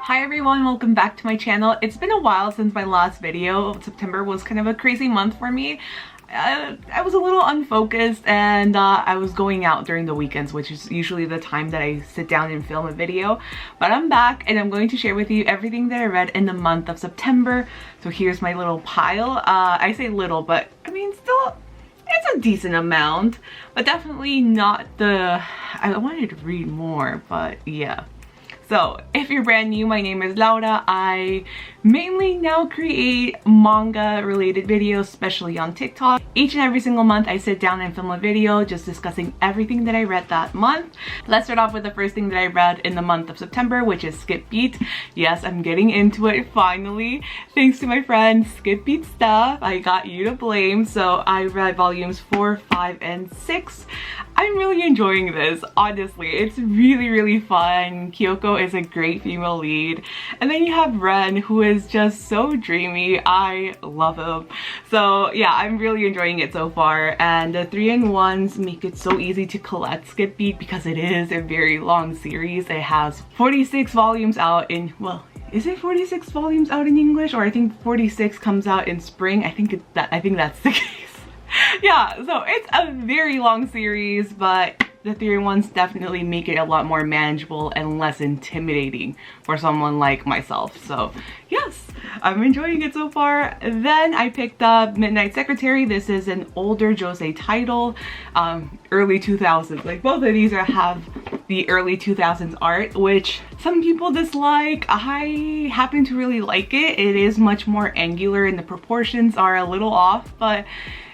Hi everyone, welcome back to my channel. It's been a while since my last video. September was kind of a crazy month for me. I was a little unfocused and I was going out during the weekends, which is usually the time that I sit down and film a video. But I'm back and I'm going to share with you everything that I read in the month of September. So here's my little pile. I say little, but I mean still it's a decent amount, but definitely not the... I wanted to read more, but yeah. So if you're brand new, my name is Laura. I mainly now create manga related videos, especially on TikTok. Each and every single month I sit down and film a video just discussing everything that I read that month. Let's start off with the first thing that I read in the month of September, which is Skippy. Yes, I'm getting into it finally. Thanks to my friend Skippy Stuff, I got you to blame. So I read volumes 4, 5, and 6. I'm really enjoying this, honestly. It's really fun. Kyoko is a great female lead. And then you have Ren, who is just so dreamy. I love him. So yeah, I'm really enjoying it so far. And the 3-in-1s make it so easy to collect Skippy because it is a very long series. It has 46 volumes out in, well, is it 46 volumes out in English? Or I think 46 comes out in spring. I think that's the case. Yeah, so it's a very long series, but the 3-in-1s definitely make it a lot more manageable and less intimidating for someone like myself. So yes, I'm enjoying it so far. Then I picked up Midnight Secretary. This is an older josei title, early 2000s. Like both of these have the early 2000s art, which some people dislike. I happen to really like it. It is much more angular and the proportions are a little off, but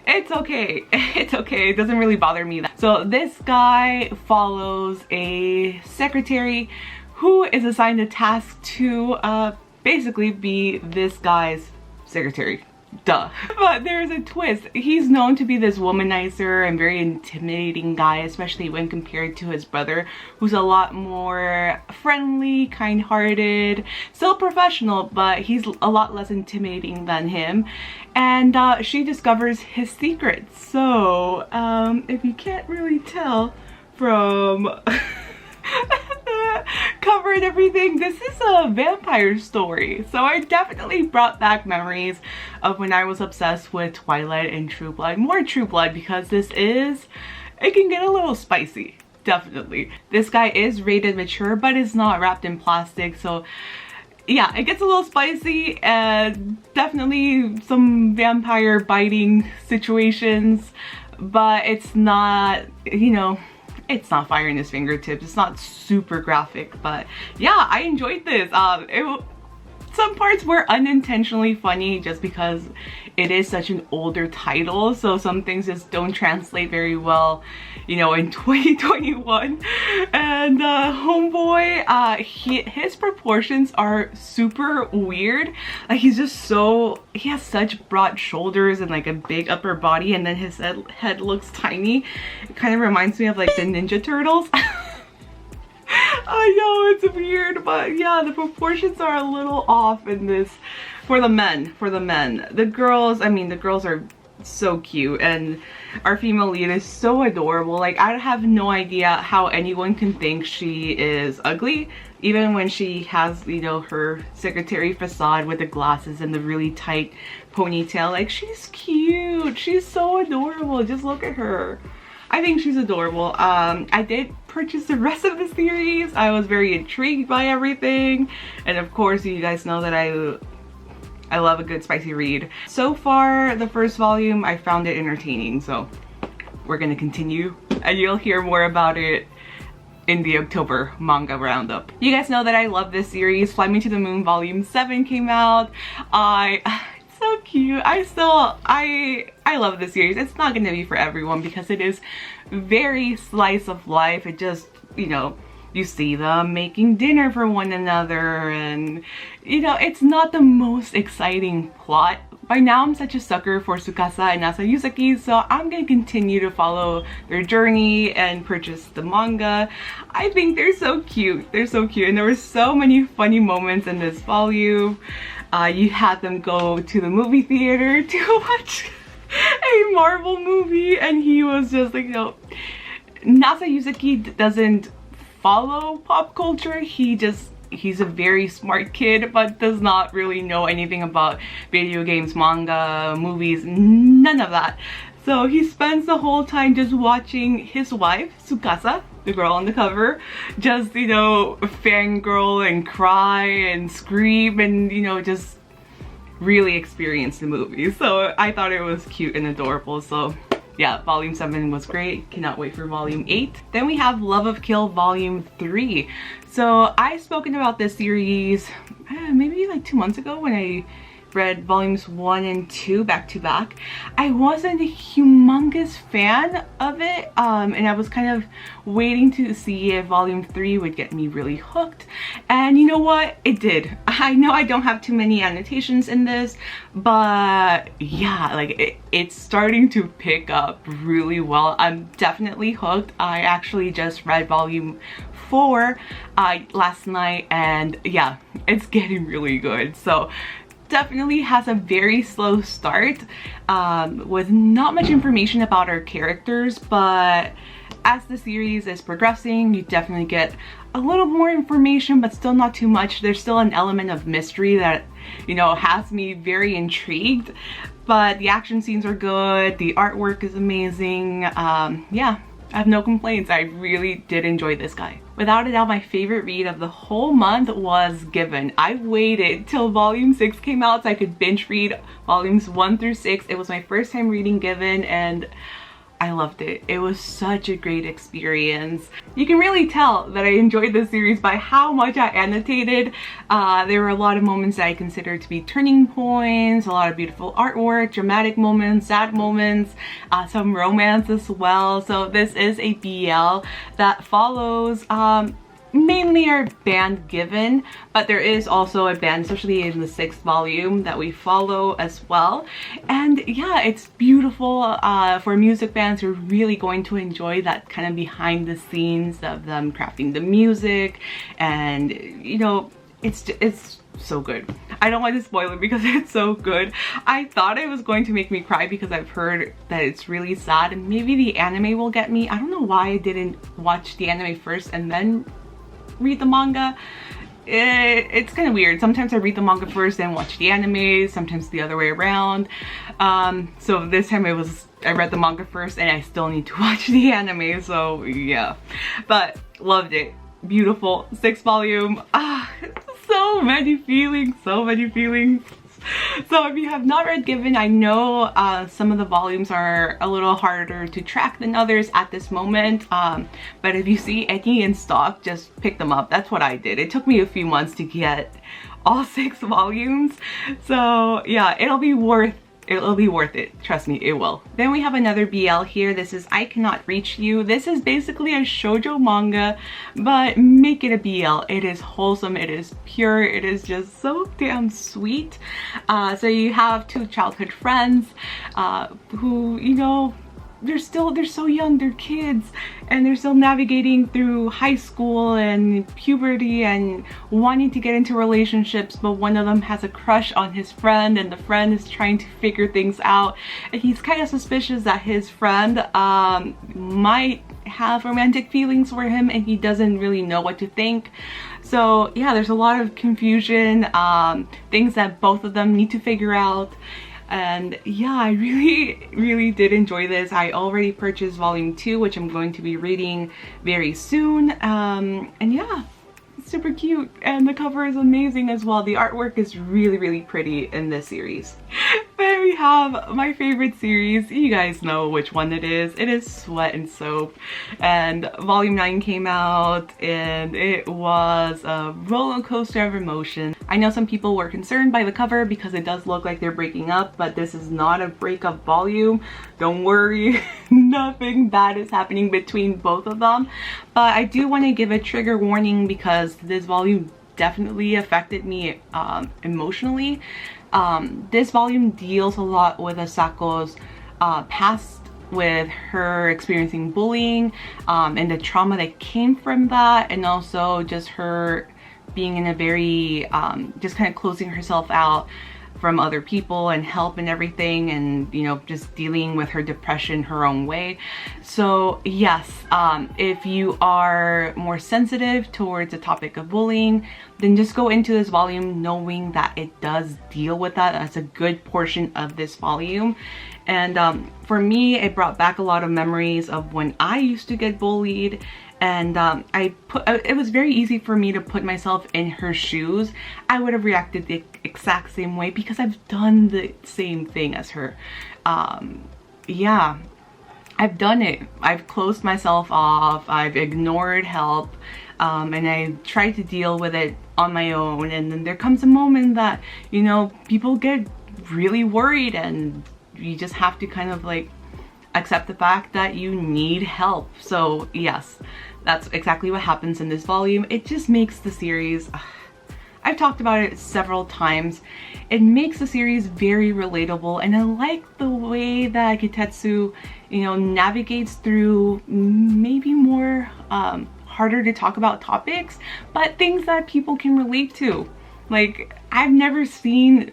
it's okay. It's okay. It doesn't really bother me. So this guy follows a secretary who is assigned a task to basically be this guy's secretary. Duh. But there's a twist. He's known to be this womanizer and very intimidating guy, especially when compared to his brother, who's a lot more friendly, kind-hearted, still professional, but he's a lot less intimidating than him. And she discovers his secrets. So if you can't really tell from cover and everything, this is a vampire story. So I definitely brought back memories of when I was obsessed with Twilight and True Blood. More True Blood, because it can get a little spicy, definitely. This guy is rated mature, but it's not wrapped in plastic, so yeah, it gets a little spicy and definitely some vampire biting situations, but it's not, you know, it's not fire in his fingertips. It's not super graphic, but yeah, I enjoyed this. Some parts were unintentionally funny just because it is such an older title, so some things just don't translate very well, you know, in 2021. And homeboy, his proportions are super weird. Like he has such broad shoulders and like a big upper body, and then his head looks tiny. It kind of reminds me of like the Ninja Turtles. I know it's weird, but yeah, the proportions are a little off in this for the men. The girls, I mean, the girls are so cute and our female lead is so adorable. Like I have no idea how anyone can think she is ugly, even when she has, you know, her secretary facade with the glasses and the really tight ponytail. Like she's cute, she's so adorable. Just look at her. I think she's adorable. I did purchase the rest of the series. I was very intrigued by everything. And of course, you guys know that I love a good spicy read. So far, the first volume, I found it entertaining. So we're gonna continue and you'll hear more about it in the October manga roundup. You guys know that I love this series. Fly Me to the Moon Volume 7 came out. It's so cute. I love this series. It's not gonna be for everyone because it is very slice of life. It just, you know, you see them making dinner for one another and, you know, it's not the most exciting plot. By now I'm such a sucker for Tsukasa and Nasa Yuzaki, so I'm gonna continue to follow their journey and purchase the manga. I think they're so cute. They're so cute, and there were so many funny moments in this volume. You had them go to the movie theater to watch a Marvel movie, and he was just like, you know, Nasa Yuzaki doesn't follow pop culture. He just he's a very smart kid but does not really know anything about video games, manga, movies, none of that. So he spends the whole time just watching his wife, Tsukasa, the girl on the cover, just, you know, fangirl and cry and scream and, you know, just really experience the movie. So I thought it was cute and adorable. So yeah, volume 7 was great. Cannot wait for volume 8. Then we have Love of Kill volume 3. So I've spoken about this series maybe like 2 months ago when I read volumes 1 and 2 back to back. I wasn't a humongous fan of it, and I was kind of waiting to see if volume 3 would get me really hooked, and you know what, it did. I know I don't have too many annotations in this, but yeah, like it's starting to pick up really well. I'm definitely hooked. I actually just read volume 4 last night, and yeah, it's getting really good. So definitely has a very slow start with not much information about our characters, but as the series is progressing, you definitely get a little more information, but still not too much. There's still an element of mystery that, you know, has me very intrigued, but the action scenes are good, the artwork is amazing. Yeah, I have no complaints. I really did enjoy this guy. Without a doubt, my favorite read of the whole month was Given. I waited till volume 6 came out so I could binge read volumes 1 through 6. It was my first time reading Given and I loved it. It was such a great experience. You can really tell that I enjoyed this series by how much I annotated. There were a lot of moments that I considered to be turning points, a lot of beautiful artwork, dramatic moments, sad moments, some romance as well. So this is a BL that follows mainly our band Given, but there is also a band, especially in the 6th volume, that we follow as well. And yeah, it's beautiful for music fans who are really going to enjoy that kind of behind the scenes of them crafting the music, and you know, it's so good. I don't want to spoil it because it's so good. I thought it was going to make me cry because I've heard that it's really sad, and maybe the anime will get me. I don't know why I didn't watch the anime first and then read the manga. It's kind of weird. Sometimes I read the manga first and watch the anime, sometimes the other way around. So this time I read the manga first and I still need to watch the anime, so yeah. But loved it. Beautiful 6th volume. So many feelings, so many feelings. So if you have not read Given, I know some of the volumes are a little harder to track than others at this moment, but if you see any in stock, just pick them up. That's what I did. It took me a few months to get all 6 volumes, so yeah, it'll be worth it. Trust me, it will. Then we have another BL here. This is I Cannot Reach You. This is basically a shoujo manga, but make it a BL. It is wholesome, it is pure, it is just so damn sweet. So you have 2 childhood friends who, you know, they're so young, they're kids, and they're still navigating through high school and puberty and wanting to get into relationships, but one of them has a crush on his friend and the friend is trying to figure things out, and he's kind of suspicious that his friend might have romantic feelings for him and he doesn't really know what to think. So yeah, there's a lot of confusion, things that both of them need to figure out. And yeah, I really did enjoy this. I already purchased volume 2, which I'm going to be reading very soon. And yeah, it's super cute, and the cover is amazing as well. The artwork is really pretty in this series. Then we have my favorite series. You guys know which one it is. It is Sweat and Soap, and volume 9 came out and it was a roller coaster of emotion. I know some people were concerned by the cover because it does look like they're breaking up, but this is not a breakup volume. Don't worry, nothing bad is happening between both of them. But I do want to give a trigger warning because this volume definitely affected me emotionally. This volume deals a lot with Asako's past, with her experiencing bullying and the trauma that came from that, and also just her being in a very just kind of closing herself out from other people and help and everything, and you know, just dealing with her depression her own way. So yes, if you are more sensitive towards the topic of bullying, then just go into this volume knowing that it does deal with that. That's a good portion of this volume. And for me, it brought back a lot of memories of when I used to get bullied. And it was very easy for me to put myself in her shoes. I would have reacted the exact same way because I've done the same thing as her. Yeah, I've done it. I've closed myself off. I've ignored help. And I tried to deal with it on my own. And then there comes a moment that, you know, people get really worried, and you just have to kind of like accept the fact that you need help. So yes, that's exactly what happens in this volume. It just makes the series, I've talked about it several times, it makes the series very relatable, and I like the way that Kitetsu, you know, navigates through maybe more harder to talk about topics, but things that people can relate to. Like, I've never seen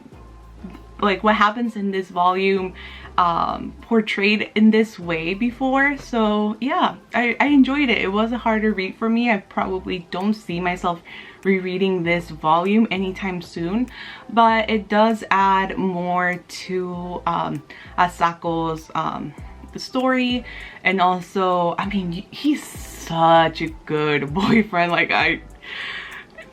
like what happens in this volume portrayed in this way before. So yeah, I enjoyed it. It was a harder read for me. I probably don't see myself rereading this volume anytime soon, but it does add more to Asako's story. And also, I mean, he's such a good boyfriend. Like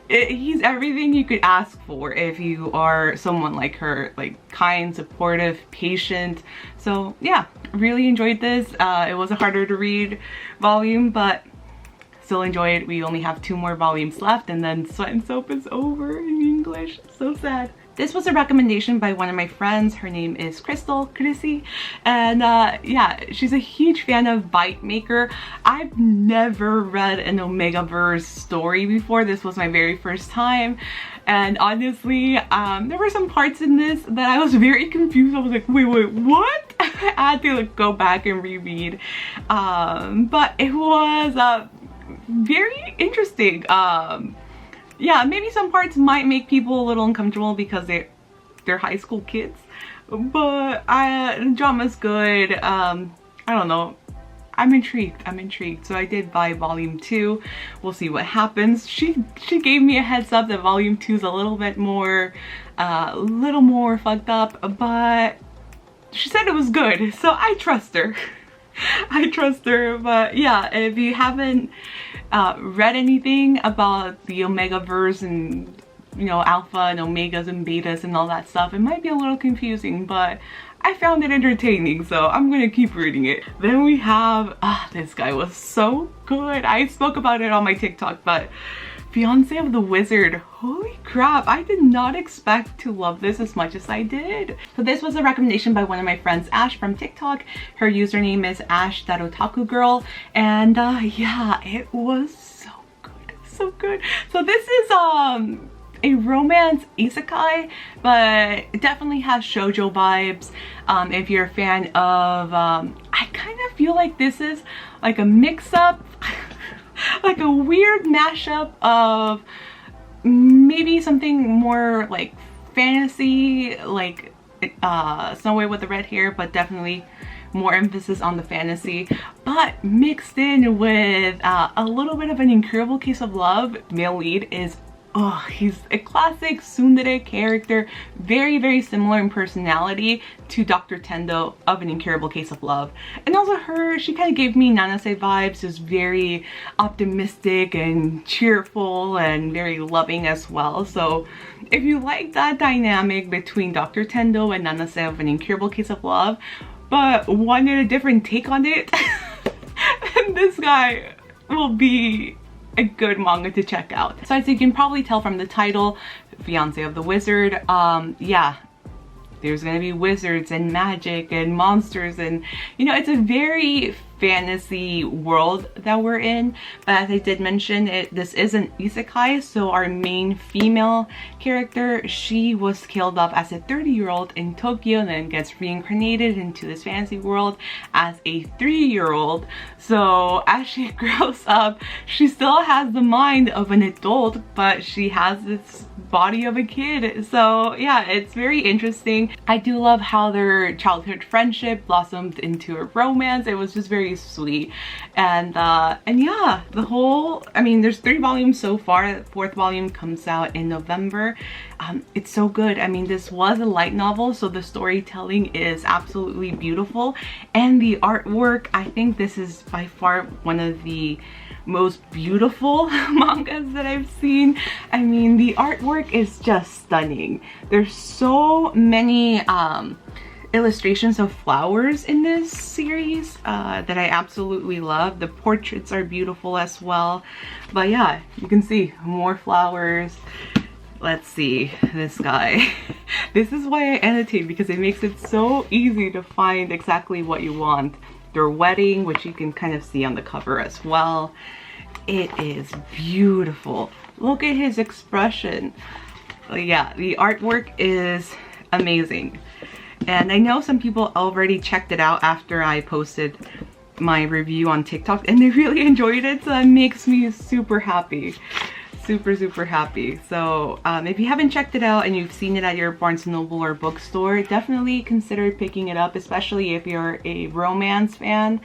he's everything you could ask for if you are someone like her, like kind, supportive, patient. So yeah, really enjoyed this. It was a harder to read volume, but still enjoyed. We only have 2 more volumes left, and then Sweat and Soap is over in English. So sad. This was a recommendation by one of my friends. Her name is Chrissy, and yeah, she's a huge fan of Bite Maker. I've never read an Omegaverse story before. This was my very first time, and honestly, there were some parts in this that I was very confused. I was like, wait, what? I had to like, go back and reread, but it was very interesting. Yeah, maybe some parts might make people a little uncomfortable because they're high school kids, but the drama's good. I don't know, I'm intrigued. So I did buy volume 2. We'll see what happens. She gave me a heads up that volume 2 is a little bit more fucked up, but she said it was good, so I trust her. I trust her. But yeah, if you haven't read anything about the Omegaverse and, you know, alpha and omegas and betas and all that stuff, it might be a little confusing, but I found it entertaining, so I'm gonna keep reading it. Then we have, this guy was so good. I spoke about it on my TikTok, but Fiancée of the Wizard. Holy crap, I did not expect to love this as much as I did. So this was a recommendation by one of my friends, Ash from TikTok. Her username is ash.otakugirl, and yeah, it was so good. So this is a romance isekai, but it definitely has shoujo vibes. If you're a fan of, I kind of feel like this is like a mix-up like a weird mashup of maybe something more like fantasy, like Snow White with the red hair, but definitely more emphasis on the fantasy, but mixed in with a little bit of an Incurable Case of Love. Male lead is, he's a classic tsundere character, very similar in personality to Dr. Tendo of An Incurable Case of Love. And also she kind of gave me Nanase vibes, just very optimistic and cheerful and very loving as well. So if you like that dynamic between Dr. Tendo and Nanase of An Incurable Case of Love, but wanted a different take on it, then this guy will be a good manga to check out. So as you can probably tell from the title, Fiancée of the Wizard, yeah, there's gonna be wizards and magic and monsters, and you know, it's a very fantasy world that we're in. But as I did mention, this is an isekai, so our main female character, she was killed off as a 30-year-old in Tokyo and then gets reincarnated into this fantasy world as a 3-year-old. So as she grows up, she still has the mind of an adult, but she has this body of a kid. So yeah, it's very interesting. I do love how their childhood friendship blossomed into a romance. It was just very sweet. And yeah, the whole, I mean, there's 3 volumes so far. The 4th volume comes out in November. It's so good. I mean, this was a light novel, so the storytelling is absolutely beautiful, and the artwork, I think this is by far one of the most beautiful mangas that I've seen. I mean, the artwork is just stunning. There's so many illustrations of flowers in this series that I absolutely love. The portraits are beautiful as well. But yeah, you can see more flowers. Let's see, this guy. This is why I annotate, because it makes it so easy to find exactly what you want. Their wedding, which you can kind of see on the cover as well. It is beautiful. Look at his expression. Yeah, the artwork is amazing. And I know some people already checked it out after I posted my review on TikTok and they really enjoyed it, so that makes me super happy. Super happy. So if you haven't checked it out and you've seen it at your Barnes & Noble or bookstore, definitely consider picking it up, especially if you're a romance fan,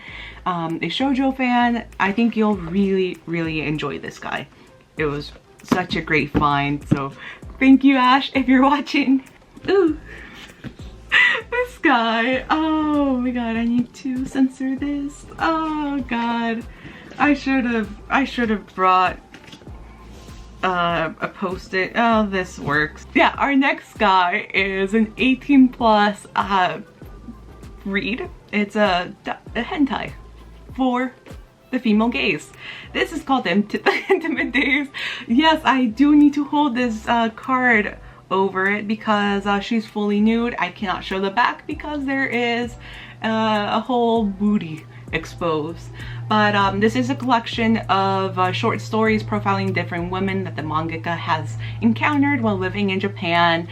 a shoujo fan. I think you'll really enjoy this guy. It was such a great find, so thank you, Ash, if you're watching. Ooh. This guy, oh my god, I need to censor this. Oh god, I should have brought a post-it. Oh, this works. Yeah, our next guy is an 18+ read. It's a hentai for the female gaze. This is called Intimate Days. Yes, I do need to hold this card over it because she's fully nude. I cannot show the back because there is a whole booty exposed. But this is a collection of short stories profiling different women that the mangaka has encountered while living in Japan.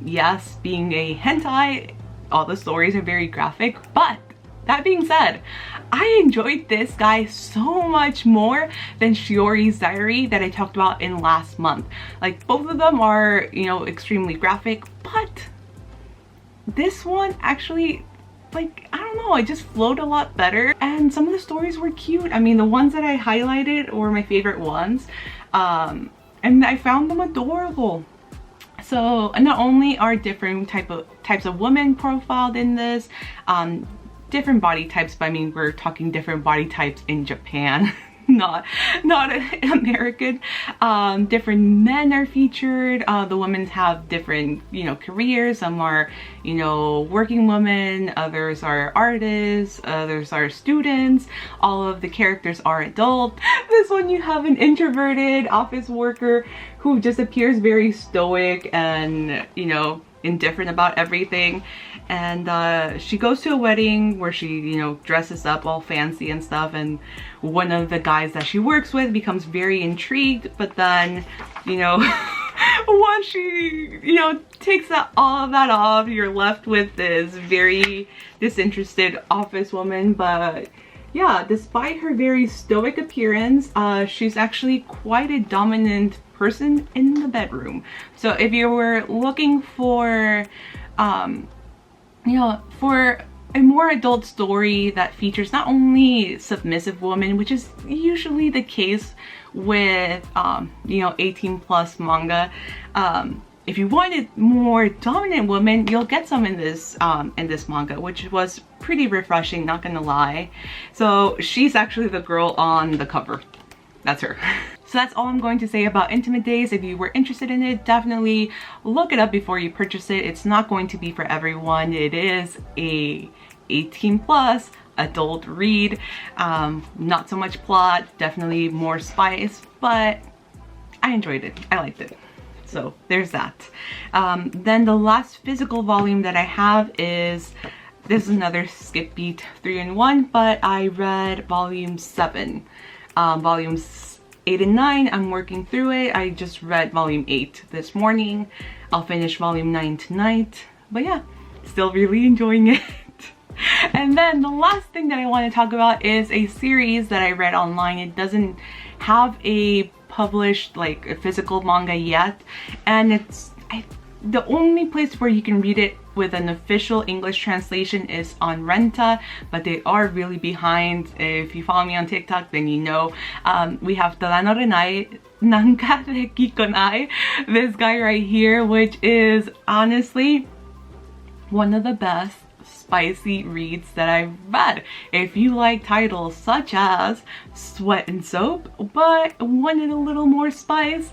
Yes, being a hentai, all the stories are very graphic, but that being said, I enjoyed this guy so much more than Shiori's Diary that I talked about in last month. Like, both of them are, you know, extremely graphic, but this one actually, like, I don't know, it just flowed a lot better, and some of the stories were cute. I mean, the ones that I highlighted were my favorite ones, and I found them adorable. So not only are different types of women profiled in this, different body types, but I mean, we're talking different body types in Japan. not American. Different men are featured. The women have different, you know, careers. Some are, you know, working women, others are artists, others are students. All of the characters are adult. This one, you have an introverted office worker who just appears very stoic and, you know, indifferent about everything. And she goes to a wedding where she, you know, dresses up all fancy and stuff, and one of the guys that she works with becomes very intrigued, but then, you know, once she, you know, takes all of that off, you're left with this very disinterested office woman. But yeah, despite her very stoic appearance, she's actually quite a dominant person in the bedroom. So if you were looking for you know, for a more adult story that features not only submissive women, which is usually the case with you know, 18+ manga, if you wanted more dominant women, you'll get some in this manga, which was pretty refreshing, not gonna lie. So she's actually the girl on the cover. That's her. So that's all I'm going to say about Intimate Days. If you were interested in it, definitely look it up before you purchase it. It's not going to be for everyone. It is a 18+ adult read. Not so much plot, definitely more spice, but I enjoyed it. I liked it. So there's that. Then the last physical volume that I have is this is another Skippy 3-in-1, but I read volume 7. Volumes 8 and 9, I'm working through it. I just read volume 8 this morning. I'll finish volume 9 tonight. But yeah, still really enjoying it. And then the last thing that I want to talk about is a series that I read online. It doesn't have a published, like, a physical manga yet, and it's the only place where you can read it with an official English translation is on Renta, but they are really behind. If you follow me on TikTok, then you know. We have Talano, Renai, Nankata, Kikonai, this guy right here, which is honestly one of the best spicy reads that I've read. If you like titles such as Sweat and Soap, but wanted a little more spice,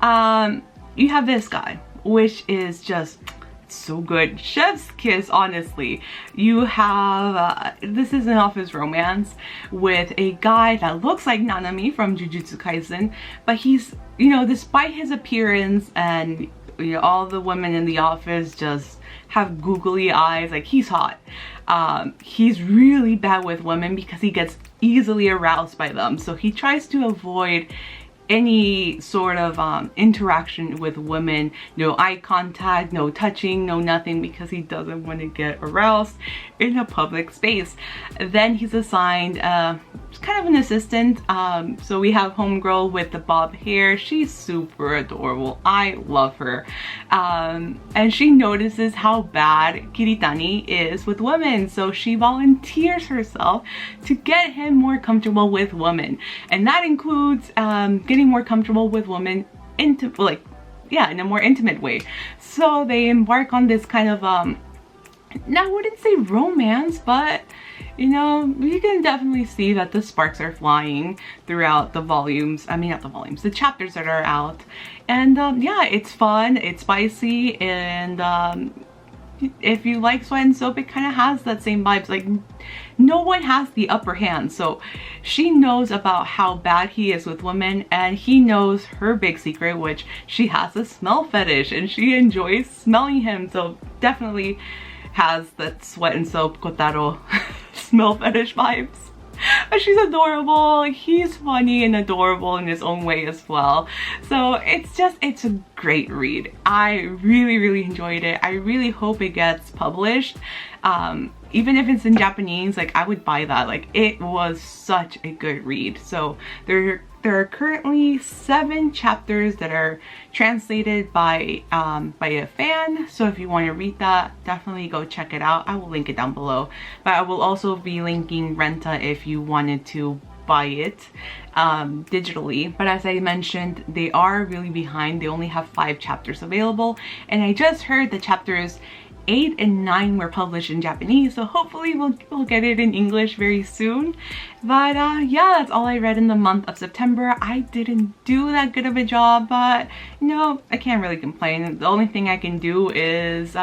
you have this guy, which is just so good. Chef's kiss, honestly. You have this is an office romance with a guy that looks like Nanami from Jujutsu Kaisen, but he's, you know, despite his appearance and, you know, all the women in the office just have googly eyes, like, he's hot. He's really bad with women because he gets easily aroused by them, so he tries to avoid any sort of interaction with women. No eye contact, no touching, no nothing, because he doesn't want to get aroused in a public space. Then he's assigned kind of an assistant. So we have homegirl with the bob hair. She's super adorable. I love her. And she notices how bad Kiritani is with women, so she volunteers herself to get him more comfortable with women, and that includes getting more comfortable with women in a more intimate way. So they embark on this kind of now I wouldn't say romance, but you know, you can definitely see that the sparks are flying throughout the volumes. I mean, not the volumes, the chapters that are out. And yeah, it's fun, it's spicy, and if you like Sweat and Soap, it kind of has that same vibes. Like, no one has the upper hand, so she knows about how bad he is with women, and he knows her big secret, which she has a smell fetish and she enjoys smelling him. So definitely has that Sweat and Soap Kotaro smell fetish vibes. But she's adorable. He's funny and adorable in his own way as well. So it's a great read. I really enjoyed it. I really hope it gets published. Even if it's in Japanese, like, I would buy that. Like, it was such a good read. So there are currently 7 chapters that are translated by a fan. So if you want to read that, definitely go check it out. I will link it down below. But I will also be linking Renta if you wanted to buy it digitally. But as I mentioned, they are really behind. They only have 5 chapters available, and I just heard the chapters 8 and 9 were published in Japanese, so hopefully we'll get it in English very soon. But yeah, that's all I read in the month of September. I didn't do that good of a job, but you know, I can't really complain. The only thing I can do is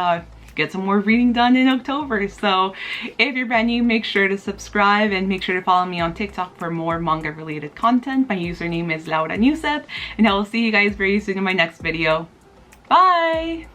get some more reading done in October. So if you're brand new, make sure to subscribe and make sure to follow me on TikTok for more manga related content. My username is Neuzeth, and I will see you guys very soon in my next video. Bye!